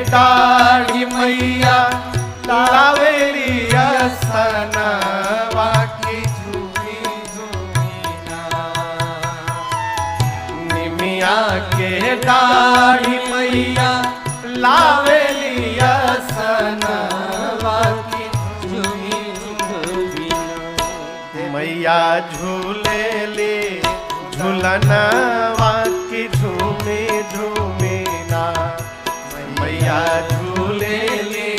दाढ़ी मैया लावेली असनवा की झूमी झूमीना। निमिया के दाढ़ी मैया लावेली असनवा की झूमी झूमीना। मैया झूलेली झूलनवा की झूमी झूमीना। मैया झूलेली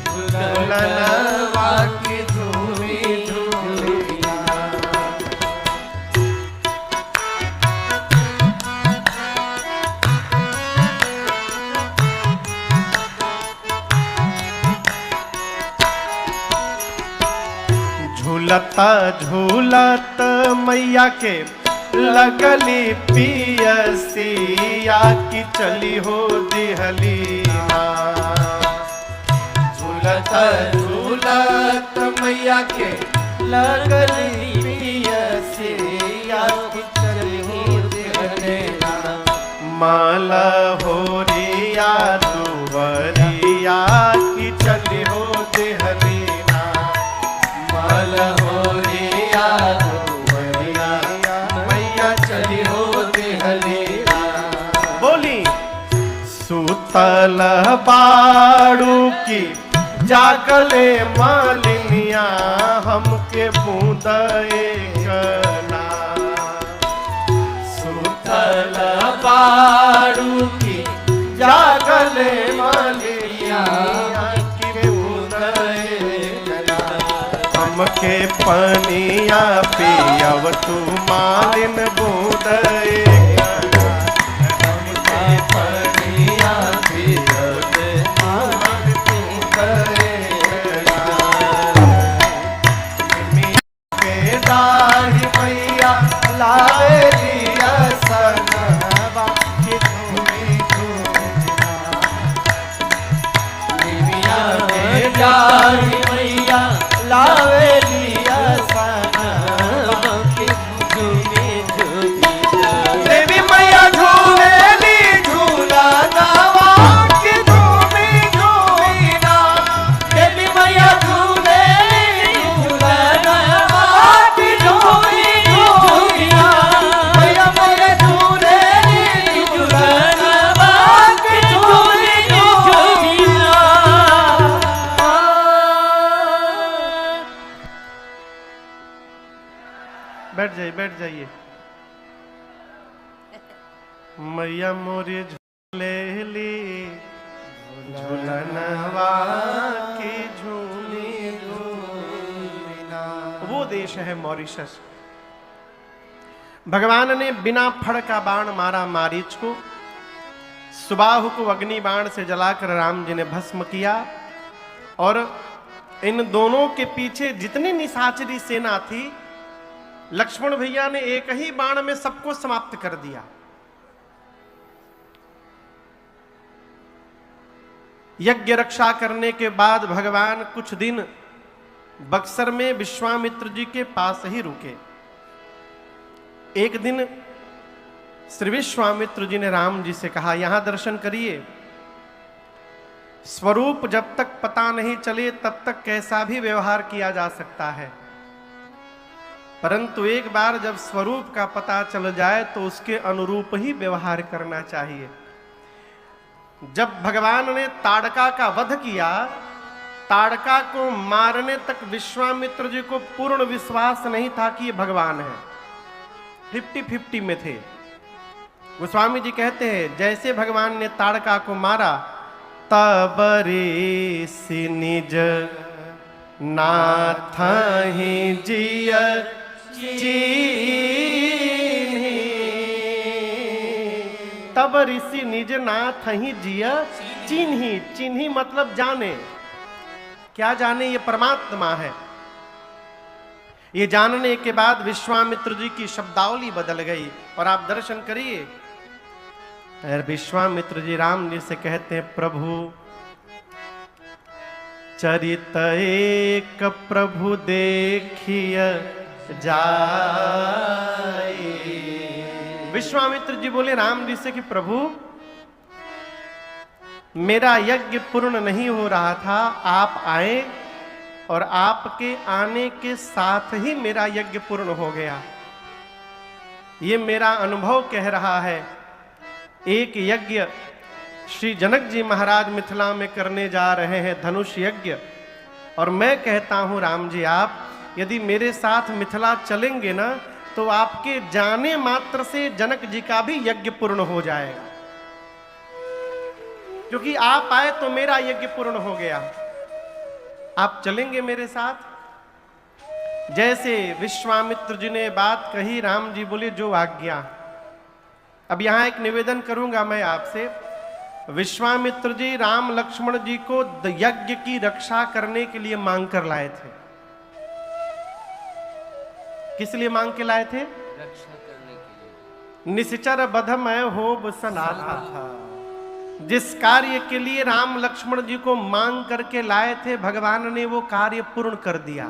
झूलनवा की झूमी झूमीना। झूलत झूलत मैया के लगली पियसिया की चली हो दिहलीना। झूलत झूलत मैया के लगली पियसिया की चली हो दिहलीना। माला होरिया दुवरिया की चली हो दिहलीना। माला होरिया चली हो दिहलीना। बोली सुतल बाड़ू की जागले मालिनिया हमके बूंद एकना। सुतल बाड़ू की जागले मालिनिया हमके बूंद एकना। हमके पनिया पियव तू मालिन बूंद एकना। हमके पनिया पियव तू मालिन बूंद एकना। के दाढ़ी मैया लावेली असनवा की झूमी झूमीना। निमिया के दाढ़ी मैया लावेली असनवा की झूमी झूमीना। देवी मैया झूलेली झूलनवा की झूमी झूमीना। देवी मैया झूलेली झूलनवा की झूमी झूमीना। मैया मैया झूलेली झूलनवा की झूमी झूमीना। बैठ जाइए। मैया मोरी झूलेली झूलनवा की झूमी झूमीना। वो देश है मॉरिशस। भगवान ने बिना फड़ का बाण मारा मारीच को। सुबाहु को अग्नि बाण से जलाकर राम जी ने भस्म किया। और इन दोनों के पीछे जितनी निशाचरी सेना थी, लक्ष्मण भैया ने एक ही बाण में सबको समाप्त कर दिया। यज्ञ रक्षा करने के बाद भगवान कुछ दिन बक्सर में विश्वामित्र जी के पास ही रुके। एक दिन श्री विश्वामित्र जी ने राम जी से कहा, यहां दर्शन करिए। स्वरूप जब तक पता नहीं चले तब तक कैसा भी व्यवहार किया जा सकता है, परंतु एक बार जब स्वरूप का पता चल जाए तो उसके अनुरूप ही व्यवहार करना चाहिए। जब भगवान ने ताड़का का वध किया, ताड़का को मारने तक विश्वामित्र जी को पूर्ण विश्वास नहीं था कि ये भगवान है। 50-50 में थे। गोस्वामी जी कहते हैं, जैसे भगवान ने ताड़का को मारा, तब ऋषि निज नाथ ही जिय तब ऋषि निज नाथ ही जिय चिन्ही। चिन्ही मतलब जाने। क्या जाने? ये परमात्मा है। ये जानने के बाद विश्वामित्र जी की शब्दावली बदल गई। और आप दर्शन करिए, विश्वामित्र जी राम जी से कहते हैं, प्रभु चरित एक प्रभु देखिय जाए। विश्वामित्र जी बोले राम जी से कि प्रभु मेरा यज्ञ पूर्ण नहीं हो रहा था, आप आए और आपके आने के साथ ही मेरा यज्ञ पूर्ण हो गया। ये मेरा अनुभव कह रहा है। एक यज्ञ श्री जनक जी महाराज मिथिला में करने जा रहे हैं, धनुष यज्ञ, और मैं कहता हूं राम जी आप यदि मेरे साथ मिथिला चलेंगे ना तो आपके जाने मात्र से जनक जी का भी यज्ञ पूर्ण हो जाएगा, क्योंकि आप आए तो मेरा यज्ञ पूर्ण हो गया। आप चलेंगे मेरे साथ? जैसे विश्वामित्र जी ने बात कही, राम जी बोले जो आज्ञा। अब यहां एक निवेदन करूंगा मैं आपसे। विश्वामित्र जी राम लक्ष्मण जी को यज्ञ की रक्षा करने के लिए मांग कर लाए थे। किस लिए मांग के लाए थे? रक्षा करने के लिए। निश्चर बधमय होब सनाथा था। जिस कार्य के लिए राम लक्ष्मण जी को मांग करके लाए थे, भगवान ने वो कार्य पूर्ण कर दिया।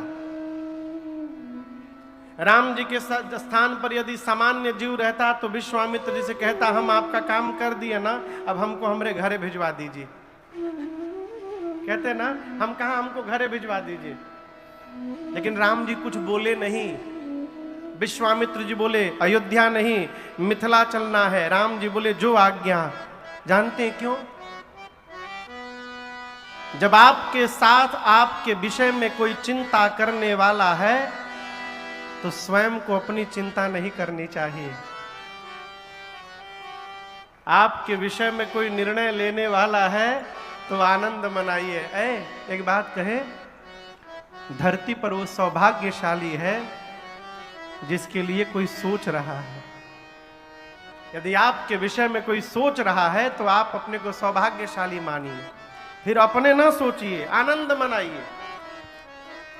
राम जी के स्थान पर यदि सामान्य जीव रहता तो विश्वामित्र जी से कहता हम आपका काम कर दिए ना, अब हमको हमारे घरे भिजवा दीजिए। कहते ना हम कहा हमको घरे भिजवा दीजिए, लेकिन राम जी कुछ बोले नहीं। विश्वामित्र जी बोले अयोध्या नहीं, मिथिला चलना है। राम जी बोले जो आज्ञा। जानते हैं क्यों? जब आपके साथ आपके विषय में कोई चिंता करने वाला है तो स्वयं को अपनी चिंता नहीं करनी चाहिए। आपके विषय में कोई निर्णय लेने वाला है तो आनंद मनाइए। एक बात कहे, धरती पर वो सौभाग्यशाली है जिसके लिए कोई सोच रहा है। यदि आपके विषय में कोई सोच रहा है तो आप अपने को सौभाग्यशाली मानिए, फिर अपने ना सोचिए, आनंद मनाइए।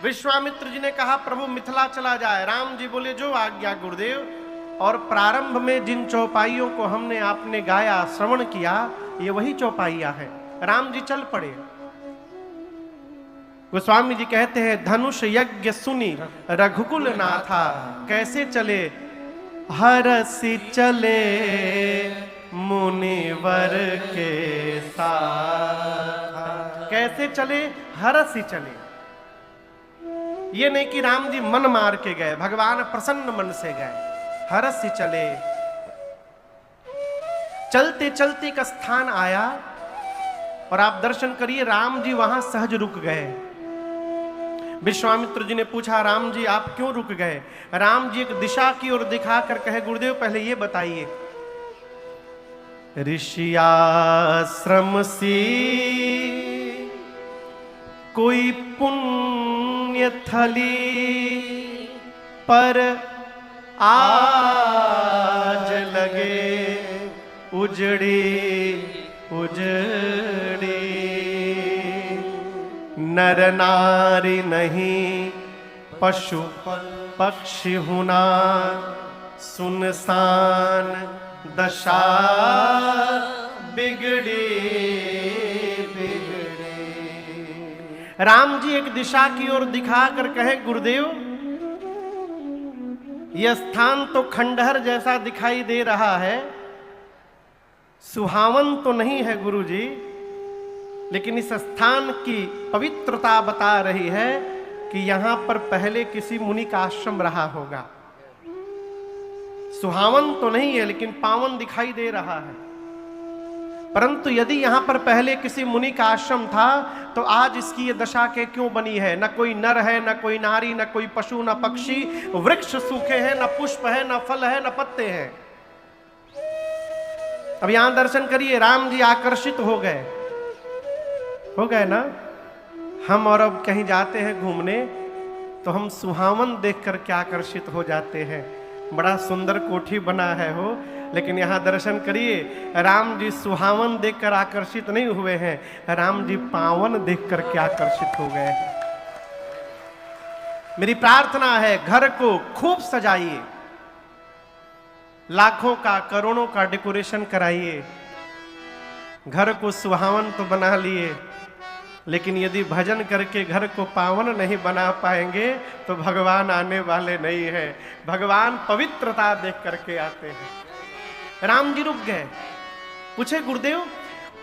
विश्वामित्र जी ने कहा प्रभु मिथिला चला जाए। राम जी बोले जो आज्ञा गुरुदेव। और प्रारंभ में जिन चौपाइयों को हमने आपने गाया, श्रवण किया, ये वही चौपाइयां हैं। राम जी चल पड़े। गोस्वामी जी कहते हैं धनुष यज्ञ सुनी रघुकुल नाथा। कैसे चले? हरसि चले मुनिवर के साथ। कैसे चले? हरसि चले। ये नहीं कि राम जी मन मार के गए, भगवान प्रसन्न मन से गए। हरसि चले। चलते चलते का स्थान आया और आप दर्शन करिए, राम जी वहां सहज रुक गए। विश्वामित्र जी ने पूछा राम जी आप क्यों रुक गए? राम जी एक दिशा की ओर दिखाकर कहे गुरुदेव पहले ये बताइए, ऋषियाश्रम सी कोई पुण्य थली पर आज लगे उजड़ी उजड़ी। नर नारी नहीं पशु पक्षी हुना सुनसान दशा बिगड़ी बिगड़ी। राम जी एक दिशा की ओर दिखाकर कहे गुरुदेव यह स्थान तो खंडहर जैसा दिखाई दे रहा है, सुहावन तो नहीं है गुरुजी, लेकिन इस स्थान की पवित्रता बता रही है कि यहां पर पहले किसी मुनि का आश्रम रहा होगा। सुहावन तो नहीं है लेकिन पावन दिखाई दे रहा है। परंतु यदि यहां पर पहले किसी मुनि का आश्रम था तो आज इसकी ये दशा के क्यों बनी है? न कोई नर है, न कोई नारी, न कोई पशु, न पक्षी, वृक्ष सूखे हैं, न पुष्प है, न फल है, न पत्ते हैं। अब यहां दर्शन करिए, राम जी आकर्षित हो गए ना। हम और अब कहीं जाते हैं घूमने तो हम सुहावन देखकर क्या आकर्षित हो जाते हैं। बड़ा सुंदर कोठी बना है हो, लेकिन यहां दर्शन करिए, राम जी सुहावन देखकर आकर्षित नहीं हुए हैं, राम जी पावन देखकर क्या आकर्षित हो गए हैं। मेरी प्रार्थना है घर को खूब सजाइए, लाखों का करोड़ों का डेकोरेशन कराइए, घर को सुहावन तो बना लिए, लेकिन यदि भजन करके घर को पावन नहीं बना पाएंगे तो भगवान आने वाले नहीं है। भगवान पवित्रता देख करके आते हैं। राम जी रुक गए, पूछे गुरुदेव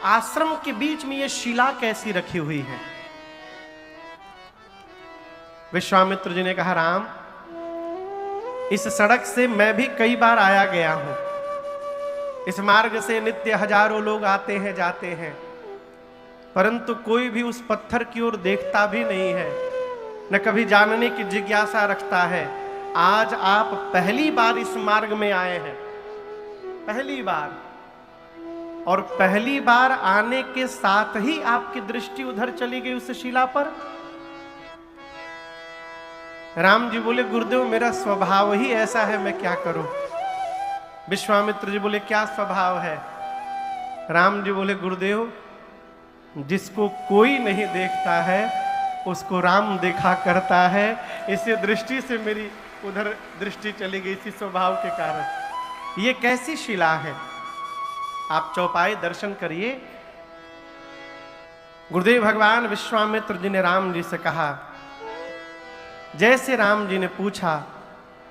आश्रम के बीच में ये शिला कैसी रखी हुई है? विश्वामित्र जी ने कहा, राम, इस सड़क से मैं भी कई बार आया गया हूं। इस मार्ग से नित्य हजारों लोग आते हैं जाते हैं, परंतु कोई भी उस पत्थर की ओर देखता भी नहीं है, न कभी जानने की जिज्ञासा रखता है। आज आप पहली बार इस मार्ग में आए हैं, पहली बार, और पहली बार आने के साथ ही आपकी दृष्टि उधर चली गई उस शिला पर। राम जी बोले, गुरुदेव मेरा स्वभाव ही ऐसा है, मैं क्या करूं? विश्वामित्र जी बोले, क्या स्वभाव है? राम जी बोले, गुरुदेव जिसको कोई नहीं देखता है उसको राम देखा करता है। इसी दृष्टि से मेरी उधर दृष्टि चली गई, इसी स्वभाव के कारण। ये कैसी शिला है? आप चौपाई दर्शन करिए। गुरुदेव भगवान विश्वामित्र जी ने राम जी से कहा, जैसे राम जी ने पूछा,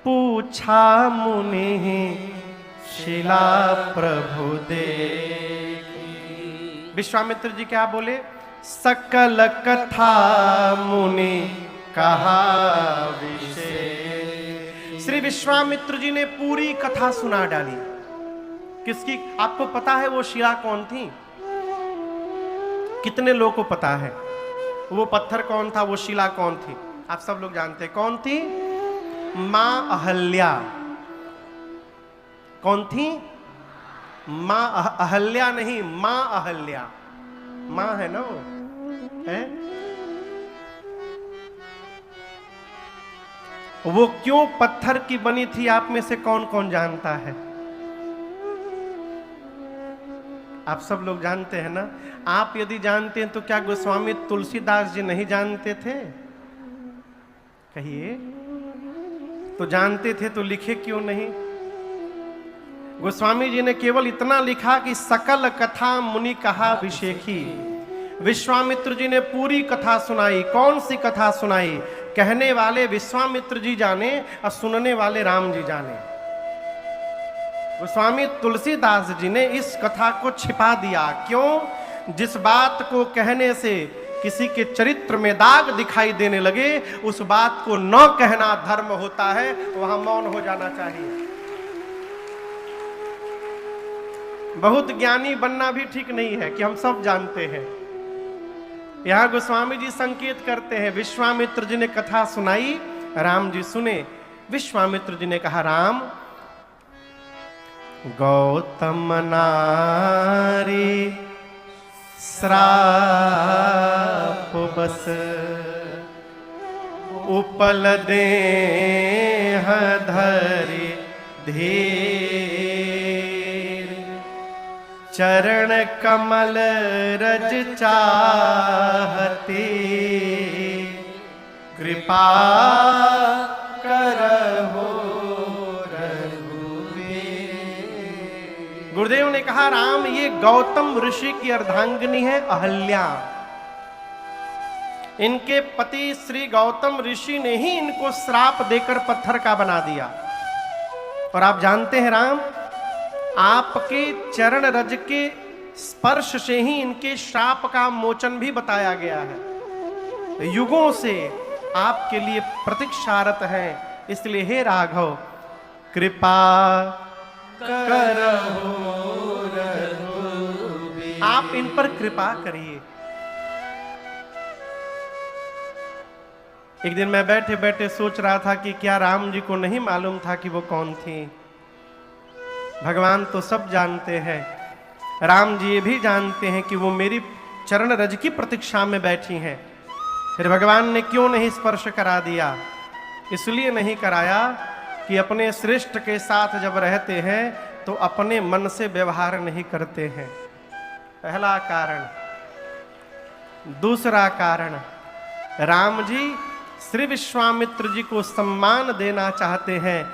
पूछा मुनि शिला प्रभु देखी। विश्वामित्र जी क्या बोले? सकल कथा मुनि कहा विशेष। श्री विश्वामित्र जी ने पूरी कथा सुना डाली। किसकी? आपको पता है वो शिला कौन थी? कितने लोगों को पता है वो पत्थर कौन था, वो शिला कौन थी? आप सब लोग जानते हैं कौन थी? मां अहल्या। कौन थी? मां अहल्या नहीं, मां अहल्या। मां है ना वो, है? वो क्यों पत्थर की बनी थी, आप में से कौन कौन जानता है? आप सब लोग जानते हैं ना। आप यदि जानते हैं तो क्या गोस्वामी तुलसीदास जी नहीं जानते थे? कहिए। तो जानते थे तो लिखे क्यों नहीं? गोस्वामी जी ने केवल इतना लिखा कि सकल कथा मुनि कहा विशेखी। विश्वामित्र जी ने पूरी कथा सुनाई। कौन सी कथा सुनाई? कहने वाले विश्वामित्र जी जाने और सुनने वाले राम जी जाने। गोस्वामी तुलसीदास जी ने इस कथा को छिपा दिया। क्यों? जिस बात को कहने से किसी के चरित्र में दाग दिखाई देने लगे, उस बात को न कहना धर्म होता है, वहां मौन हो जाना चाहिए। बहुत ज्ञानी बनना भी ठीक नहीं है कि हम सब जानते हैं। यहां गोस्वामी जी संकेत करते हैं, विश्वामित्र जी ने कथा सुनाई, राम जी सुने। विश्वामित्र जी ने कहा, राम, गौतम नारी श्राप बस उपल देह धरि धीर, चरण कमल रज चाहती, कृपा करहु रघुवीर। गुरुदेव ने कहा, राम, ये गौतम ऋषि की अर्धांगिनी है अहल्या। इनके पति श्री गौतम ऋषि ने ही इनको श्राप देकर पत्थर का बना दिया। और आप जानते हैं राम, आपके चरण रज के स्पर्श से ही इनके श्राप का मोचन भी बताया गया है। युगों से आपके लिए प्रतीक्षारत है। इसलिए हे राघव, कृपा करहु रघुवीर, आप इन पर कृपा करिए। एक दिन मैं बैठे बैठे सोच रहा था कि क्या राम जी को नहीं मालूम था कि वो कौन थी? भगवान तो सब जानते हैं। राम जी ये भी जानते हैं कि वो मेरी चरण रज की प्रतीक्षा में बैठी हैं। फिर भगवान ने क्यों नहीं स्पर्श करा दिया? इसलिए नहीं कराया कि अपने श्रेष्ठ के साथ जब रहते हैं तो अपने मन से व्यवहार नहीं करते हैं। पहला कारण। दूसरा कारण, राम जी श्री विश्वामित्र जी को सम्मान देना चाहते हैं।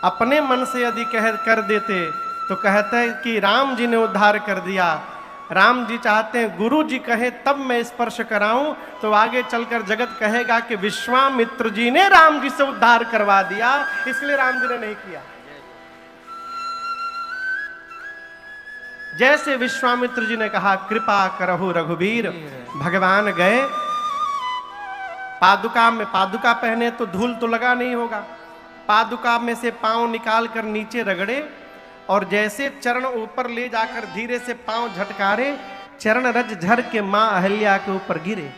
अपने मन से यदि कर देते तो कहते हैं कि राम जी ने उद्धार कर दिया। राम जी चाहते हैं गुरु जी कहे तब मैं स्पर्श कराऊं, तो आगे चलकर जगत कहेगा कि विश्वामित्र जी ने राम जी से उद्धार करवा दिया, इसलिए राम जी ने नहीं किया। जैसे विश्वामित्र जी ने कहा कृपा करहु रघुवीर, भगवान गए, पादुका में पादुका पहने तो धूल तो लगा नहीं होगा, पादुका में से पांव निकाल कर नीचे रगड़े और जैसे चरण ऊपर ले जाकर धीरे से पांव झटकारे, चरण रज झर के मां अहल्या के ऊपर गिरे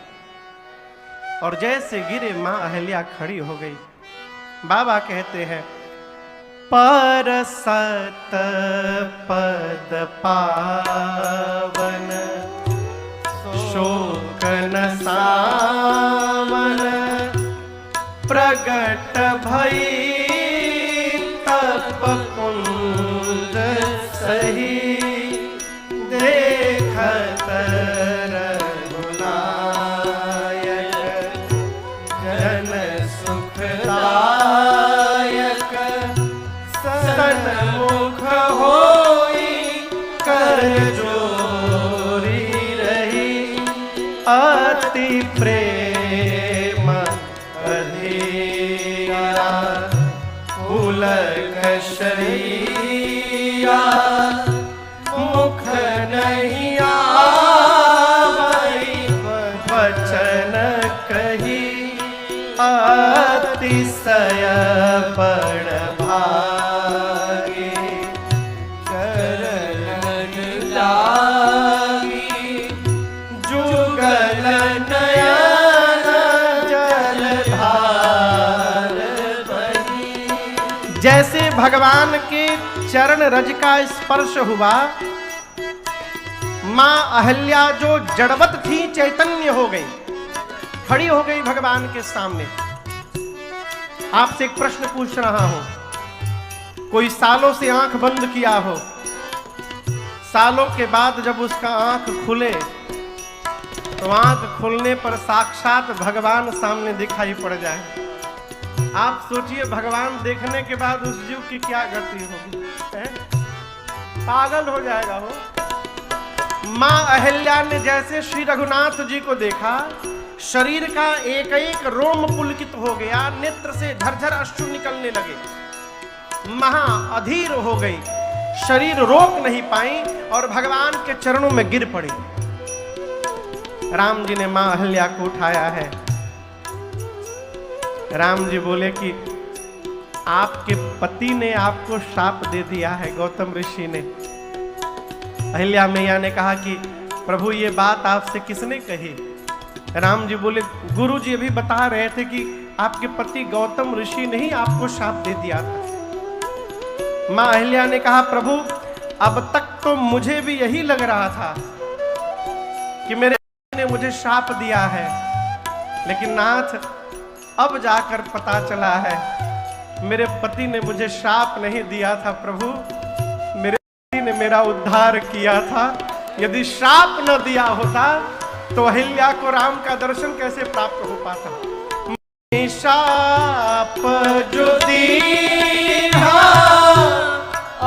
और जैसे गिरे मां अहल्या खड़ी हो गई। बाबा कहते हैं परसत पद पावन शोक न सावन, प्रगट भई तप कुंज सही, देखत रघुनायक जन सुखदायक, सन्मुख होई कर जोरी रही, अति प्रेम अधीरा पुलक शरीरा, मुख नहीं आवै वचन कही, अतिशय बड़ भागी चरण लागी, जुगल नयन जलधार बही। जैसे भगवान के चरण रज का स्पर्श हुआ, मां अहल्या जो जड़वत थी चैतन्य हो गई, खड़ी हो गई भगवान के सामने। आपसे एक प्रश्न पूछ रहा हूं, कोई सालों से आंख बंद किया हो, सालों के बाद जब उसका आंख खुले तो आंख खुलने पर साक्षात भगवान सामने दिखाई पड़ जाए, आप सोचिए भगवान देखने के बाद उस जीव की क्या गति होगी, पागल हो जाएगा हो। मां अहल्या ने जैसे श्री रघुनाथ जी को देखा, शरीर का एक एक रोम पुलकित हो गया, नेत्र से झरझर अश्रु निकलने लगे, महा अधीर हो गई, शरीर रोक नहीं पाई और भगवान के चरणों में गिर पड़ी। राम जी ने मां अहल्या को उठाया है। राम जी बोले कि आपके पति ने आपको श्राप दे दिया है, गौतम ऋषि ने। अहिल्या मैया ने कहा कि प्रभु ये बात आपसे किसने कही? राम जी बोले गुरु जी अभी बता रहे थे कि आपके पति गौतम ऋषि ने ही आपको श्राप दे दिया था। मां अहिल्या ने कहा प्रभु अब तक तो मुझे भी यही लग रहा था कि मेरे ने मुझे श्राप दिया है, लेकिन नाथ अब जाकर पता चला है मेरे पति ने मुझे श्राप नहीं दिया था प्रभु, मेरे पति ने मेरा उद्धार किया था। यदि श्राप न दिया होता तो अहिल्या को राम का दर्शन कैसे प्राप्त हो पाता? शाप जो दीना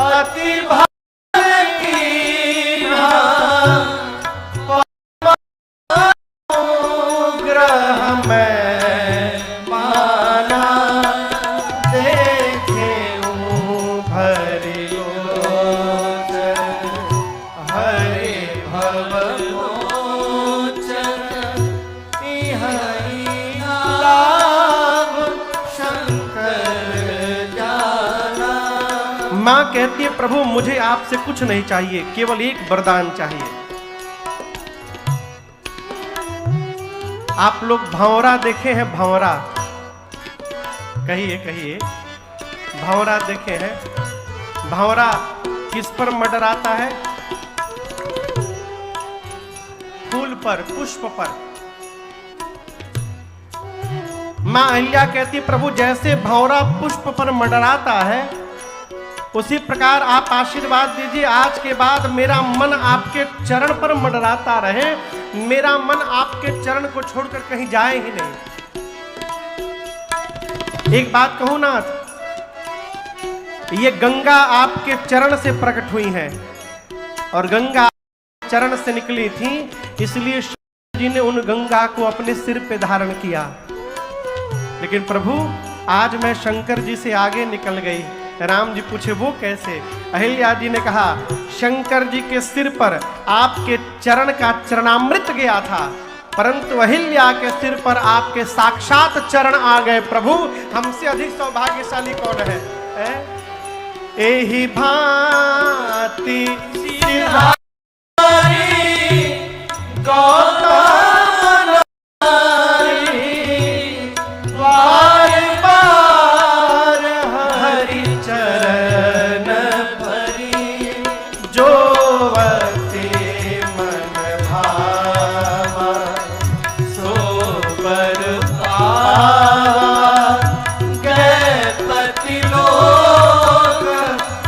अति भाग्यहीना, ग्रह में माना, देखे भरी हरे भव मां कहती है प्रभु मुझे आपसे कुछ नहीं चाहिए, केवल एक वरदान चाहिए। आप लोग भंवरा देखे हैं? भंवरा कहिए कहिए, भंवरा देखे हैं? भंवरा किस पर मंडराता है? फूल पर, पुष्प पर। मां अहिल्या कहती प्रभु जैसे भंवरा पुष्प पर मंडराता है, उसी प्रकार आप आशीर्वाद दीजिए आज के बाद मेरा मन आपके चरण पर मंडराता रहे, मेरा मन आपके चरण को छोड़कर कहीं जाए ही नहीं। एक बात कहूं नाथ, ये गंगा आपके चरण से प्रकट हुई है और गंगा चरण से निकली थी, इसलिए शिव जी ने उन गंगा को अपने सिर पे धारण किया। लेकिन प्रभु आज मैं शंकर जी से आगे निकल गई, राम जी पूछे वो कैसे? अहिल्या जी ने कहा शंकर जी के सिर पर आपके चरण का चरणामृत गया था, परंतु अहिल्या के सिर पर आपके साक्षात चरण आ गए। प्रभु हमसे अधिक सौभाग्यशाली कौन है? एही भांति गौतम बार बार हरि चरण परी, जो वते मन भावा सो बर पावा, गणपति लोक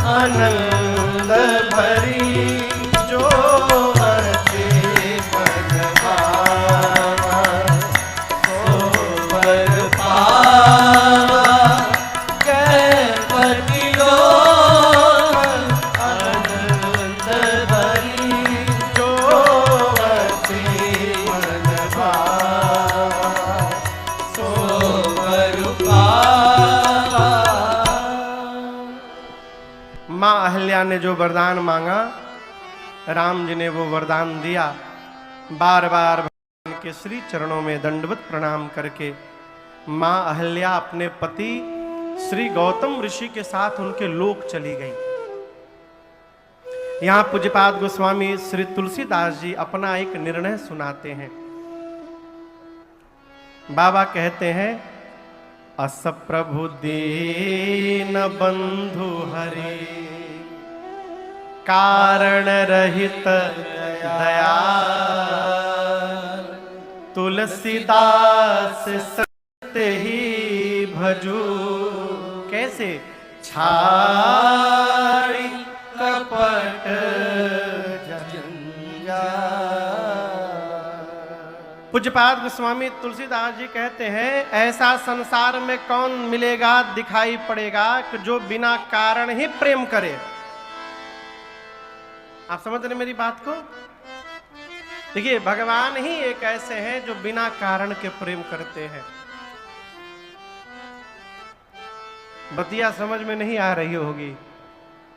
आनंद भरी, जो वते मन भावा सो बर पावा, गणपति लोक आनंद भरी, जो वते मन भावा सो बर पावा। माँ अहिल्या ने जो वरदान मांगा, राम जी ने वो वरदान दिया। बार बार भगवान के श्री चरणों में दंडवत प्रणाम करके माँ अहिल्या अपने पति श्री गौतम ऋषि के साथ उनके लोक चली गई। यहाँ पूज्यपाद गोस्वामी श्री तुलसीदास जी अपना एक निर्णय सुनाते हैं। बाबा कहते हैं अस प्रभु दीन बंधु हरि, कारण रहित दया, तुलसीदास सत्य ही भजू, कैसे? छाड़ी कपट पूज्यपाद गोस्वामी तुलसीदास जी कहते हैं ऐसा संसार में कौन मिलेगा, दिखाई पड़ेगा कि जो बिना कारण ही प्रेम करे। आप समझ रहे मेरी बात को? देखिए भगवान ही एक ऐसे हैं जो बिना कारण के प्रेम करते हैं। बतिया समझ में नहीं आ रही होगी,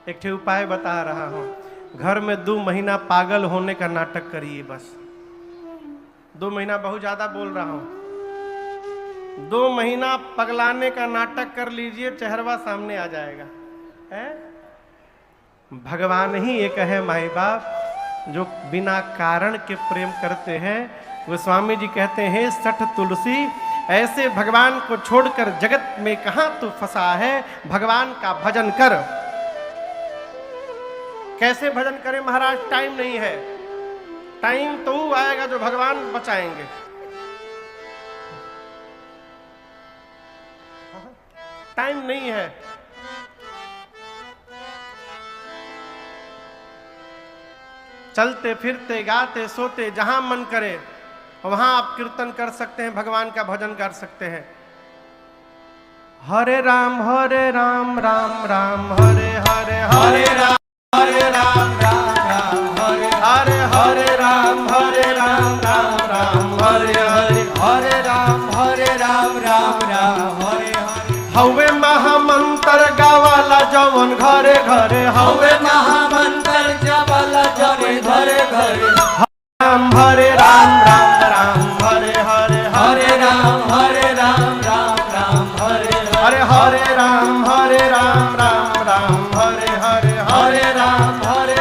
एक ठे उपाय बता रहा हूं। घर में 2 महीना पागल होने का नाटक करिए, बस 2 महीना बहुत ज्यादा बोल रहा हूं। 2 महीना पगलाने का नाटक कर लीजिए, चेहरवा सामने आ जाएगा। है भगवान ही एक है माई बाप जो बिना कारण के प्रेम करते हैं। गोस्वामी जी कहते हैं सठ तुलसी, ऐसे भगवान को छोड़कर जगत में कहां तू फंसा है, भगवान का भजन कर। कैसे भजन करें महाराज? टाइम नहीं है। टाइम तो आएगा जो भगवान बचाएंगे। टाइम नहीं है। चलते फिरते गाते सोते जहां मन करे वहां आप कीर्तन कर सकते हैं, भगवान का भजन कर सकते हैं। हरे राम राम राम हरे हरे, हरे राम राम राम हरे हरे, हरे राम राम राम हरे हरे, हरे राम राम हरे हरे। हवे महामंत्र गावाला जवन घरे घरे, हवे महामंत्र गावाला जवन घरे घरे। राम हरे राम हरे हरे, हरे राम राम हरे हरे, हरे राम हरे हरे, हरे राम हरे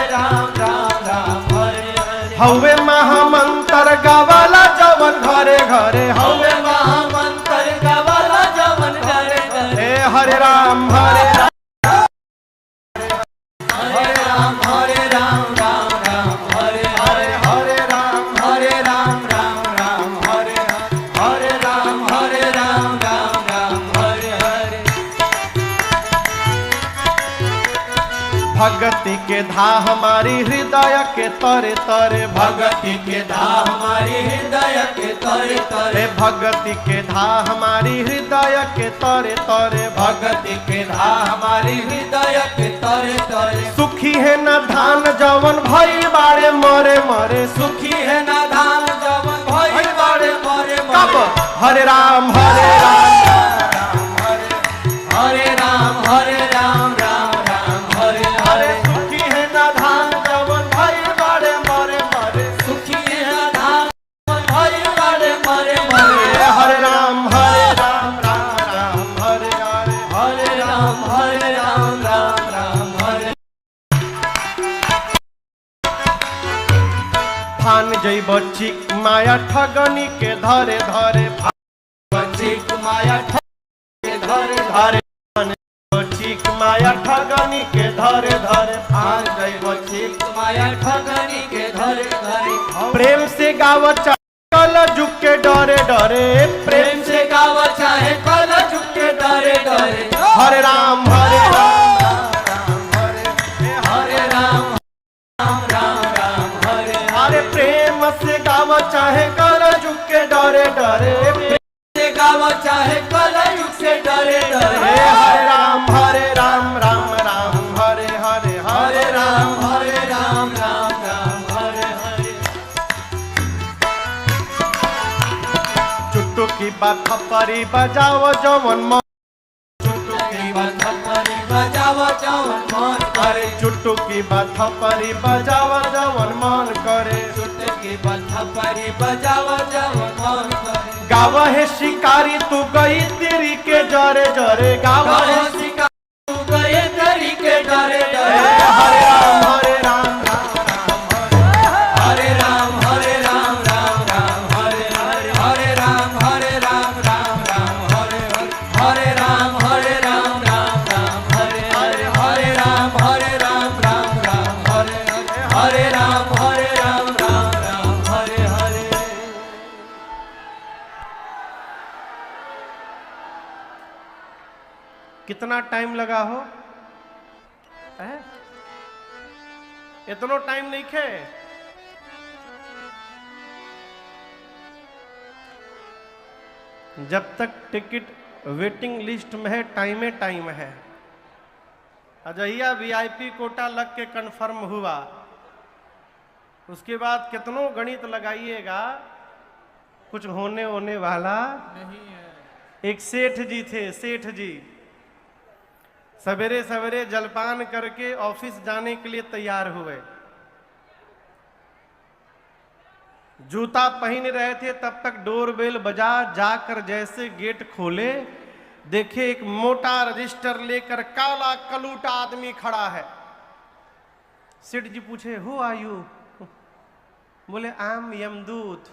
हरे। हवे महामंत्र गावाला जवन घरे घरे, हवे महामंत्र गावाला जवन घरे घरे। हरे राम हरे राम भगति के धा हमारी हृदय के तरे तरे, भगति के धा हमारी हृदय के तरे तरे, भगति के धा हमारी हृदय के तरे तरे, भगति के धा हमारी हृदय के तरे तरे। सुखी है न धान जवन भई बारे मरे मरे, सुखी है न धान जवन भई बारे मरे मरे। हरे राम हरे राम, हरे राम हरे राम। बच्ची माया ठगनी के धरे धरे बच्ची माया के धरे धरे बच्ची माया ठगनी के धरे धरे भाग गई बच्ची माया ठगनी के धरे धरे प्रेम से गाव कल झुक के डरे डरे प्रेम से गावा चाहे कल झुके डरे डरे हरे राम हरे राम हरे राम राम राम राम हरे हरे प्रेम से गाव चाहे कल झुक के डरे डरे प्रेम से गावा चाहे कल झुके डरे डरे हरे राम राम राम हरे हरे हरे राम राम राम हरे हरे चुटकी बात परी बजाओ जवन मन चुटकी बथपरी बजावा जवन मन करे चुटकी बात परी बजाओ जवन मन करे चुटकी बथपरी बजावा जवन मन करे गावा है शिकारी तू गई तेरी के जरे जरे गावा है गावा सिका तू गए डरी के डरे डरे हरे राम हरे राम राम राम हरे हरे हरे राम राम राम हरे हरे हरे राम राम हरे हरे हरे राम राम राम हरे हरे राम राम हरे हरे कितना टाइम लगा हो है? इतना टाइम नहीं खे जब तक टिकट वेटिंग लिस्ट में है टाइम है अजहिया वीआईपी कोटा लग के कंफर्म हुआ उसके बाद कितनों गणित लगाइएगा कुछ होने वाला नहीं है एक सेठ जी थे सेठ जी सवेरे सवेरे जलपान करके ऑफिस जाने के लिए तैयार हुए जूता पहन रहे थे तब तक डोरबेल बजा जाकर जैसे गेट खोले देखे एक मोटा रजिस्टर लेकर काला कलूटा आदमी खड़ा है सेठ जी पूछे हु आर यू बोले आम यमदूत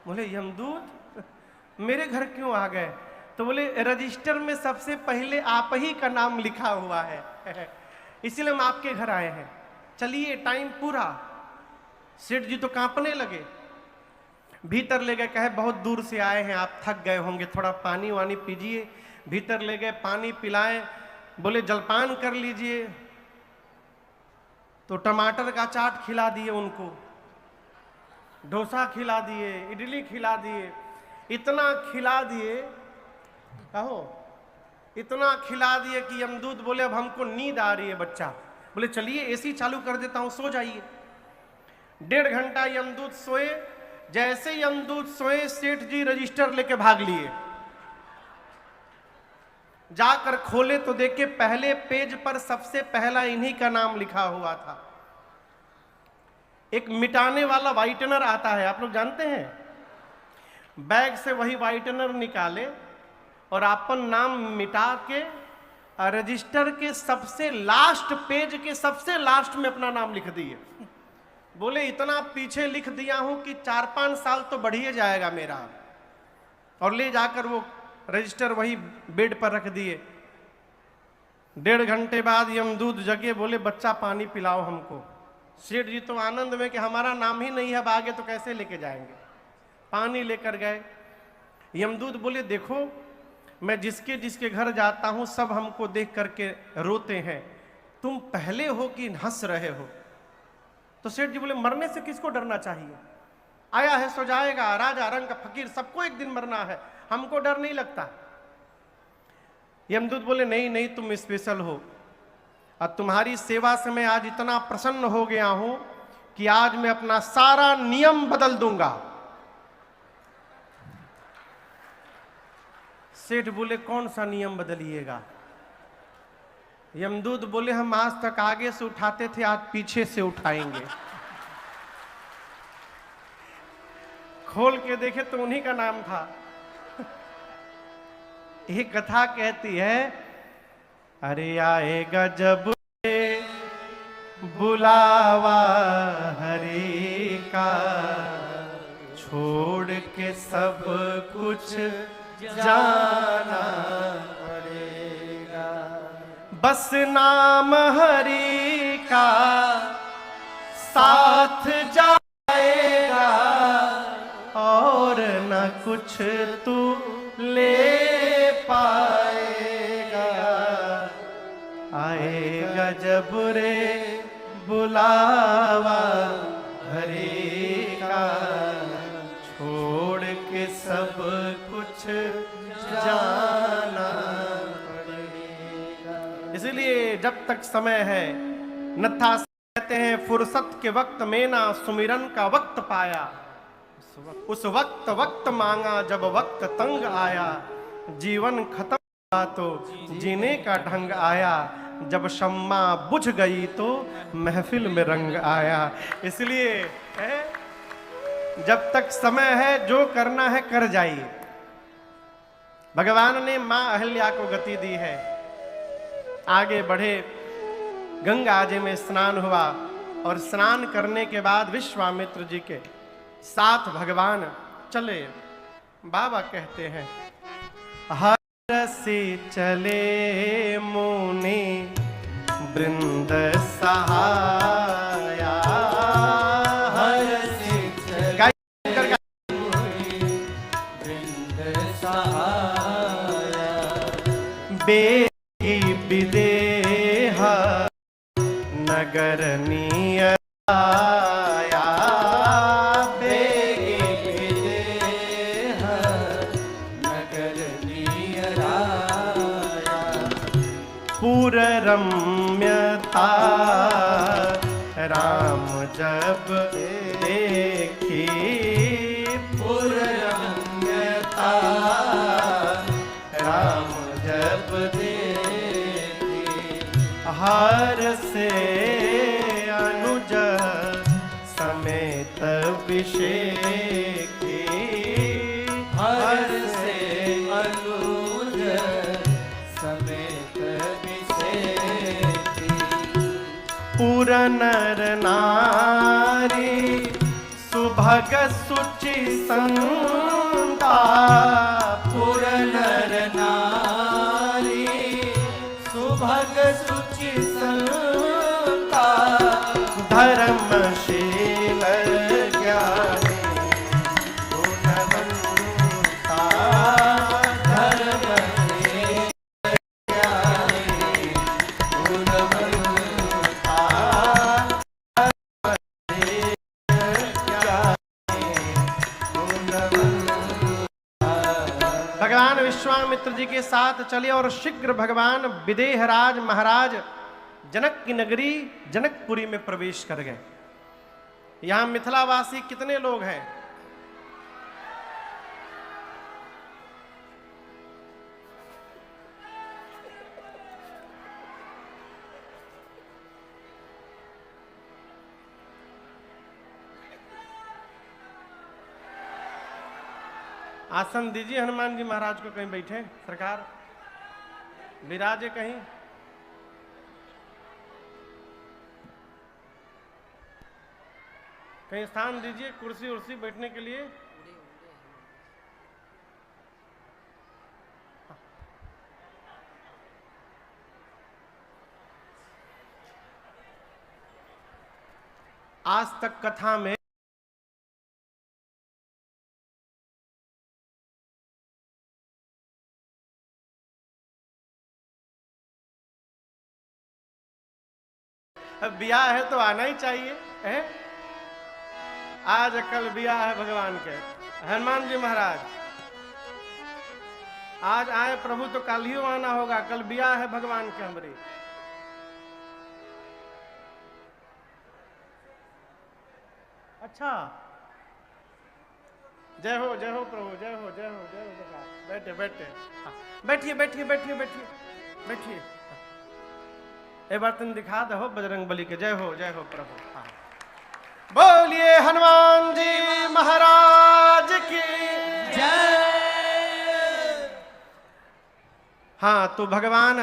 बोले यमदूत मेरे घर क्यों आ गए तो बोले रजिस्टर में सबसे पहले आप ही का नाम लिखा हुआ है इसलिए हम आपके घर आए हैं चलिए टाइम पूरा सेठ जी तो कांपने लगे भीतर ले गए कहे बहुत दूर से आए हैं आप थक गए होंगे थोड़ा पानी वानी पीजिए भीतर ले गए पानी पिलाएं बोले जलपान कर लीजिए तो टमाटर का चाट खिला दिए उनको डोसा खिला दिए इडली खिला दिए इतना खिला दिए कहो इतना खिला दिए कि यमदूत बोले अब हमको नींद आ रही है बच्चा बोले चलिए एसी चालू कर देता हूं सो जाइए 1.5 घंटा यमदूत सोए जैसे यमदूत सोए सेठ जी रजिस्टर लेके भाग लिए जाकर खोले तो देखे पहले पेज पर सबसे पहला इन्हीं का नाम लिखा हुआ था एक मिटाने वाला व्हाइटनर आता है आप लोग जानते हैं बैग से वही व्हाइटनर निकाले और अपन नाम मिटा के रजिस्टर के सबसे लास्ट पेज के सबसे लास्ट में अपना नाम लिख दिए बोले इतना पीछे लिख दिया हूं कि 4-5 साल तो बढ़िए जाएगा मेरा और ले जाकर वो रजिस्टर वही बेड पर रख दिए 1.5 घंटे बाद यमदूत जगे बोले बच्चा पानी पिलाओ हमको सेठ जी तो आनंद में कि हमारा नाम ही नहीं है अब आगे तो कैसे लेके जाएंगे पानी लेकर गए यमदूत बोले देखो मैं जिसके जिसके घर जाता हूं सब हमको देख करके रोते हैं तुम पहले हो कि हंस रहे हो तो सेठ जी बोले मरने से किसको डरना चाहिए आया है सो जाएगा राजा रंग का फकीर सबको एक दिन मरना है हमको डर नहीं लगता यमदूत बोले नहीं नहीं तुम स्पेशल हो और तुम्हारी सेवा से मैं आज इतना प्रसन्न हो गया हूं कि आज मैं अपना सारा नियम बदल दूंगा सेठ बोले कौन सा नियम बदलिएगा यमदूत बोले हम आज तक आगे से उठाते थे आज पीछे से उठाएंगे खोल के देखे तो उन्हीं का नाम था एक कथा कहती है अरे आएगा जब बुलावा हरि का छोड़ के सब कुछ जाना पड़ेगा। बस नाम हरि का साथ जाएगा और न कुछ तू ले पाएगा। आएगा जब रे बुलावा हरि का, छोड़ के सब कुछ जाना पड़ेगा। इसलिए जब तक समय है नथा कहते हैं फुर्सत के वक्त में ना सुमिरन का वक्त पाया। उस वक्त मांगा जब वक्त तंग आया। जीवन खत्म हुआ तो जीने का ढंग आया। जब शम्मा बुझ गई तो महफिल में रंग आया। इसलिए जब तक समय है जो करना है कर जाइए। भगवान ने मां अहिल्या को गति दी है, आगे बढ़े। गंगा जी में स्नान हुआ और स्नान करने के बाद विश्वामित्र जी के साथ भगवान चले। बाबा कहते हैं हर से चले मुनि वृंद सहाया। हर से चले मुनि वृंद सहाया। बेगी विदेह नगर नियराया। बेगी विदेह नगर नियराया। पुर रम्यता राम जब देखी। पुर रम्यता राम जब देखी। हर से अनुज समेत विषेखी। हर से अनुज समेत विषेखी। पुर नर नारी सुभग सुचि संता। पुर नर नारी सुभग सुचि संता। धर्मशील ज्ञानी गुणवंता। धर्मशील ज्ञानी गुणवंता। भगवान विश्वामित्र जी के साथ चले और शीघ्र भगवान विदेहराज महाराज जनक की नगरी जनकपुरी में प्रवेश कर गए। यहां मिथिलावासी कितने लोग हैं? आसन दीजिए हनुमान जी महाराज को, कहीं बैठे सरकार, विराजे कहीं। कहीं स्थान दीजिए कुर्सी उर्सी बैठने के लिए। आज तक कथा में अब ब्याह है तो आना ही चाहिए है? आज कल ब्याह है भगवान के। हनुमान जी महाराज आज आए प्रभु तो कल ही आना होगा, कल ब्याह है भगवान के हमरे। अच्छा, जय हो प्रभु, जय हो जय हो जय हो। बैठे बैठे, बैठिए बैठिए बैठिए बैठिए बैठिए। एक बार तुम दिखा दो बजरंग बली के। जय हो प्रभु। हाँ। बोलिए हनुमान जी महाराज की जय। हाँ, तो भगवान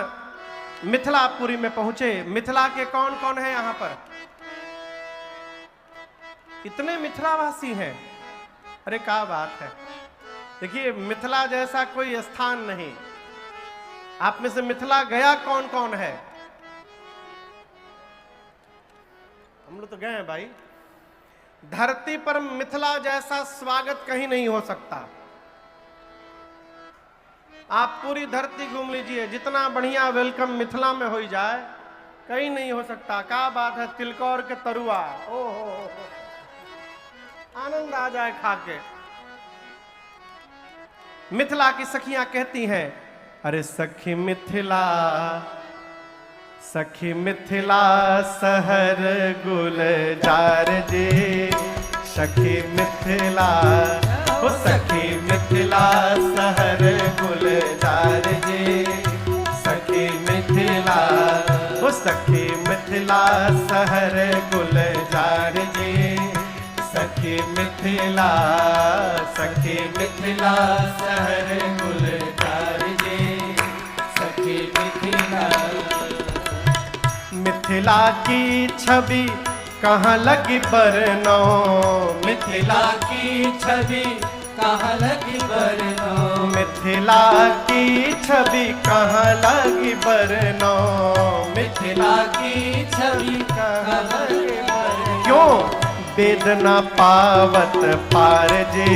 मिथिलापुरी में पहुंचे। मिथिला के कौन कौन है यहाँ पर? इतने मिथिलावासी हैं। अरे क्या बात है। देखिए मिथिला जैसा कोई स्थान नहीं। आप में से मिथिला गया कौन कौन है? हम लोग तो गए हैं भाई। धरती पर मिथिला जैसा स्वागत कहीं नहीं हो सकता। आप पूरी धरती घूम लीजिए, जितना बढ़िया वेलकम मिथिला में हो जाए कहीं नहीं हो सकता। क्या बात है, तिलकौर के तरुआ, ओहो आनंद आ जाए खा के। मिथिला की सखियां कहती हैं, अरे सखी मिथिला, सखी मिथिला सहर गुलजार जे, सखी मिथिला, ओ सखी मिथिला सहर गुलजार जे, सखी मिथिला, ओ सखी मिथिला सहर गुलजार जे, सखी मिथिला, सखी मिथिला सहर गुलजार जे, सखी मिथिला। मिथिला की छवि कहाँ लगी बरनो, मिथिला की छवि कहाँ लगी बरनो, मिथिला की छवि कहाँ लगी बरनो, मिथिला की छवि कहाँ लगी बरनो। क्यों वेदना पावत पार जे,